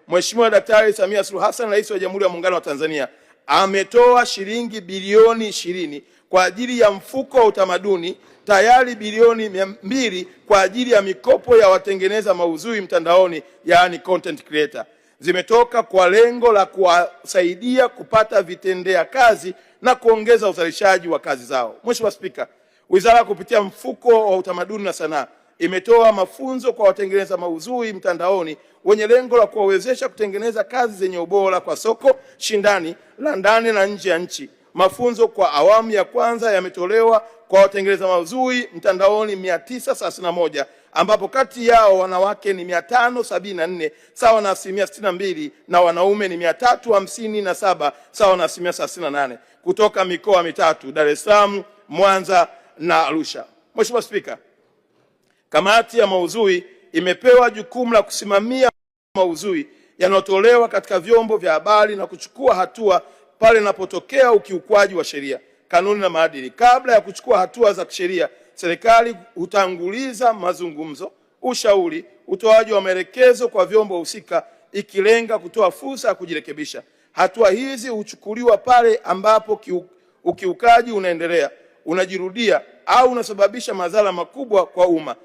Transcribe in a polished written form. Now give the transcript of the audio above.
Mheshimiwa Daktari Samia Suluhu Hassan, Rais wa Jamhuri ya Muungano wa Tanzania, ametoa shilingi bilioni 20 kwa ajili ya mfuko wa utamaduni, tayari bilioni 200 kwa ajili ya mikopo ya watengeneza maudhui mtandaoni, yaani content creator. Zimetoka kwa lengo la kuwasaidia kupata vitendea kazi na kuongeza uzalishaji wa kazi zao. Mheshimiwa Spika, Wizara kupitia mfuko wa utamaduni na sanaa imetoa mafunzo kwa watengeneza maudhui mtandaoni wenye lengo la kuwawezesha kutengeneza kazi zenye ubora kwa soko shindani la ndani na nje ya nchi. Mafunzo kwa awamu ya kwanza yametolewa kwa watengeneza maudhui mtandaoni 931, ambapo kati yao wanawake ni 574 sawa na 62% na wanaume ni 357 sawa na 38% kutoka mikoa mitatu: Dar es Salaam, Mwanza na Arusha. Mheshimiwa Spika, kamati ya maudhui imepewa jukumu la kusimamia maudhui yanayotolewa katika vyombo vya habari na kuchukua hatua pale inapotokea ukiukwaji wa sheria, kanuni na maadili. Kabla ya kuchukua hatua za kisheria, serikali hutanguliza mazungumzo, ushauri, utoaji wa maelekezo kwa vyombo husika, ikilenga kutoa fursa ya kujirekebisha. Hatua hizi huchukuliwa pale ambapo ukiukaji unaendelea, unajirudia au unasababisha madhara makubwa kwa umma.